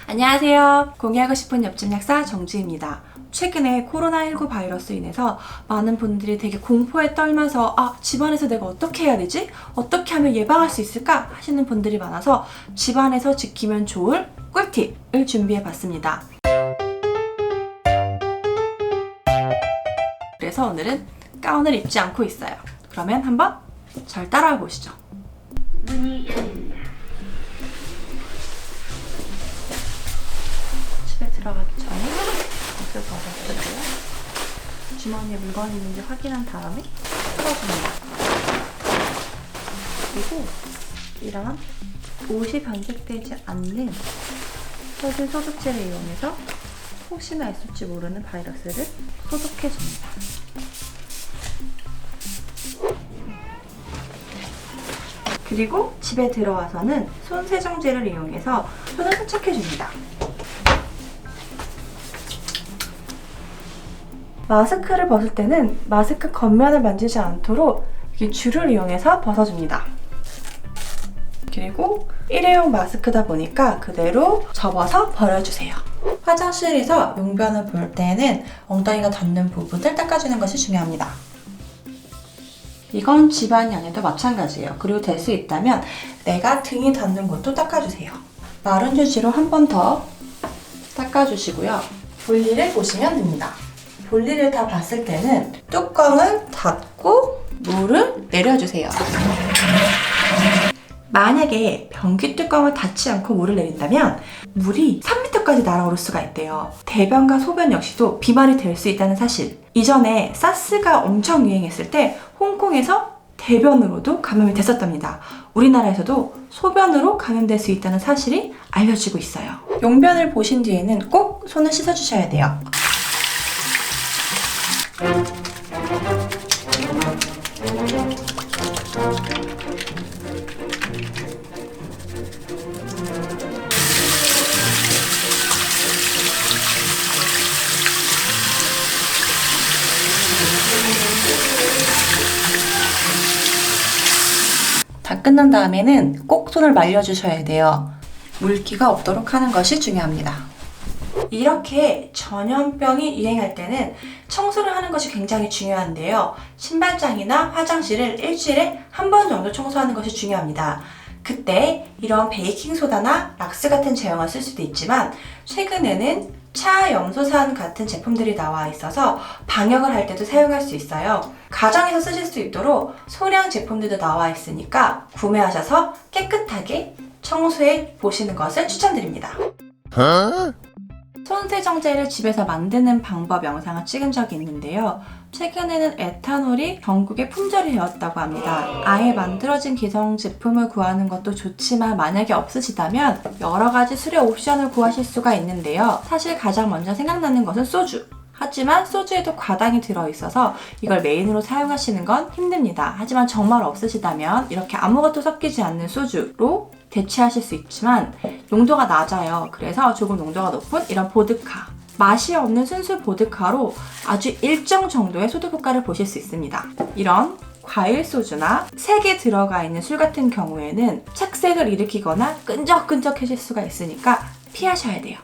안녕하세요. 공유하고 싶은 옆집 약사 정주입니다. 최근에 코로나19 바이러스로 인해서 많은 분들이 되게 공포에 떨면서 집안에서 내가 어떻게 해야 되지? 어떻게 하면 예방할 수 있을까? 하시는 분들이 많아서 집안에서 지키면 좋을 꿀팁을 준비해봤습니다. 그래서 오늘은 가운을 입지 않고 있어요. 그러면 한번 절 따라와 보시죠. 문이 열립니다. 집에 들어가기 전에 옷을 벗어주고요. 주머니에 물건이 있는지 확인한 다음에 풀어줍니다. 그리고 이런 옷이 변색되지 않는 소질 소독제를 이용해서 혹시나 있을지 모르는 바이러스를 소독해줍니다. 그리고 집에 들어와서는 손 세정제를 이용해서 손을 세척해줍니다. 마스크를 벗을 때는 마스크 겉면을 만지지 않도록 이렇게 줄을 이용해서 벗어줍니다. 그리고 일회용 마스크다 보니까 그대로 접어서 버려주세요. 화장실에서 용변을 볼 때는 엉덩이가 닿는 부분을 닦아주는 것이 중요합니다. 이건 집안이 아니어도 마찬가지예요. 그리고 될 수 있다면 내가 등이 닿는 곳도 닦아주세요. 마른 휴지로 한 번 더 닦아주시고요. 볼일을 보시면 됩니다. 볼일을 다 봤을 때는 뚜껑을 닫고 물을 내려주세요. 만약에 변기 뚜껑을 닫지 않고 물을 내린다면 물이 3m까지 날아오를 수가 있대요. 대변과 소변 역시도 비말이 될 수 있다는 사실. 이전에 사스가 엄청 유행했을 때 홍콩에서 대변으로도 감염이 됐었답니다. 우리나라에서도 소변으로 감염될 수 있다는 사실이 알려지고 있어요. 용변을 보신 뒤에는 꼭 손을 씻어주셔야 돼요. 다 끝난 다음에는 꼭 손을 말려주셔야 돼요. 물기가 없도록 하는 것이 중요합니다. 이렇게 전염병이 유행할 때는 청소를 하는 것이 굉장히 중요한데요. 신발장이나 화장실을 일주일에 한 번 정도 청소하는 것이 중요합니다. 그때 이런 베이킹소다나 락스 같은 제형을 쓸 수도 있지만 최근에는 차염소산 같은 제품들이 나와 있어서 방역을 할 때도 사용할 수 있어요. 가정에서 쓰실 수 있도록 소량 제품들도 나와 있으니까 구매하셔서 깨끗하게 청소해 보시는 것을 추천드립니다. 손세정제를 집에서 만드는 방법 영상을 찍은 적이 있는데요. 최근에는 에탄올이 전국에 품절이 되었다고 합니다. 아예 만들어진 기성 제품을 구하는 것도 좋지만 만약에 없으시다면 여러 가지 수료 옵션을 구하실 수가 있는데요. 사실 가장 먼저 생각나는 것은 소주. 하지만 소주에도 과당이 들어있어서 이걸 메인으로 사용하시는 건 힘듭니다. 하지만 정말 없으시다면 이렇게 아무것도 섞이지 않는 소주로 대체하실 수 있지만 농도가 낮아요. 그래서 조금 농도가 높은 이런 보드카, 맛이 없는 순수 보드카로 아주 일정 정도의 소독 효과를 보실 수 있습니다. 이런 과일 소주나 색에 들어가 있는 술 같은 경우에는 착색을 일으키거나 끈적끈적해질 수가 있으니까 피하셔야 돼요.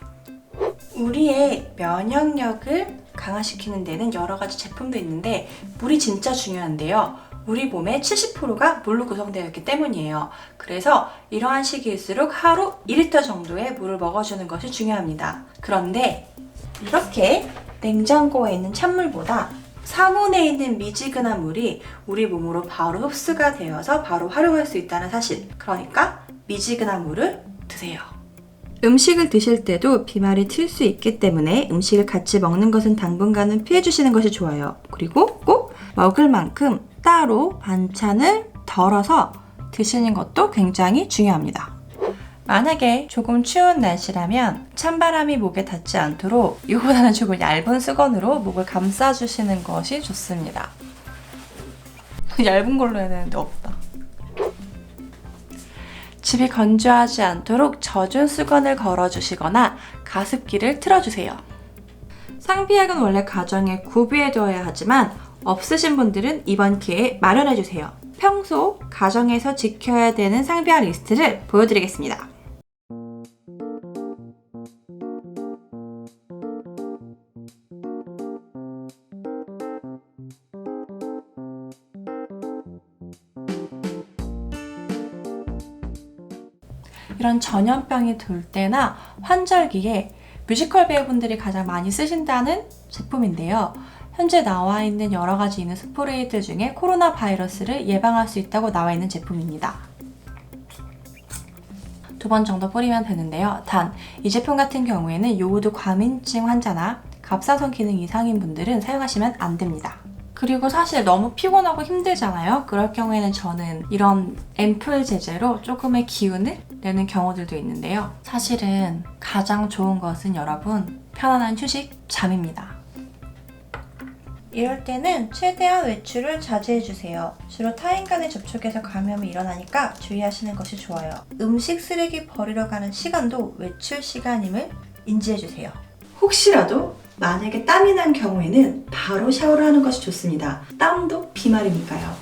우리의 면역력을 강화시키는 데는 여러 가지 제품도 있는데 물이 진짜 중요한데요. 우리 몸의 70%가 물로 구성되어 있기 때문이에요. 그래서 이러한 시기일수록 하루 2리터 정도의 물을 먹어주는 것이 중요합니다. 그런데 이렇게 냉장고에 있는 찬물보다 상온에 있는 미지근한 물이 우리 몸으로 바로 흡수가 되어서 바로 활용할 수 있다는 사실. 그러니까 미지근한 물을 드세요. 음식을 드실 때도 비말이 튈 수 있기 때문에 음식을 같이 먹는 것은 당분간은 피해주시는 것이 좋아요. 그리고 꼭 먹을 만큼 따로 반찬을 덜어서 드시는 것도 굉장히 중요합니다. 만약에 조금 추운 날씨라면 찬바람이 목에 닿지 않도록 이거보다는 조금 얇은 수건으로 목을 감싸주시는 것이 좋습니다. 얇은 걸로 해야 되는데 없다. 집이 건조하지 않도록 젖은 수건을 걸어주시거나 가습기를 틀어주세요. 상비약은 원래 가정에 구비해두어야 하지만 없으신 분들은 이번 기회에 마련해주세요. 평소 가정에서 지켜야 되는 상비약 리스트를 보여드리겠습니다. 이런 전염병이 돌 때나 환절기에 뮤지컬 배우분들이 가장 많이 쓰신다는 제품인데요. 현재 나와 있는 여러 가지 있는 스프레이들 중에 코로나 바이러스를 예방할 수 있다고 나와 있는 제품입니다. 2번 정도 뿌리면 되는데요. 단, 이 제품 같은 경우에는 요오드 과민증 환자나 갑상선 기능 이상인 분들은 사용하시면 안 됩니다. 그리고 사실 너무 피곤하고 힘들잖아요. 그럴 경우에는 저는 이런 앰플 제제로 조금의 기운을 내는 경우들도 있는데요. 사실은 가장 좋은 것은 여러분, 편안한 휴식, 잠입니다. 이럴 때는 최대한 외출을 자제해주세요. 주로 타인 간의 접촉에서 감염이 일어나니까 주의하시는 것이 좋아요. 음식 쓰레기 버리러 가는 시간도 외출 시간임을 인지해주세요. 혹시라도 만약에 땀이 난 경우에는 바로 샤워를 하는 것이 좋습니다. 땀도 비말이니까요.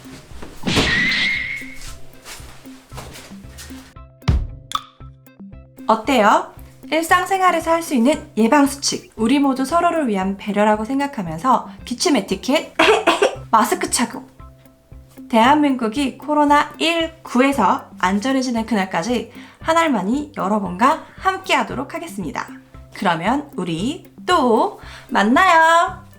어때요? 일상생활에서 할 수 있는 예방수칙. 우리 모두 서로를 위한 배려라고 생각하면서 기침 에티켓, 마스크 착용. 대한민국이 코로나19에서 안전해지는 그날까지 한 알만이 여러분과 함께 하도록 하겠습니다. 그러면 우리 또 만나요.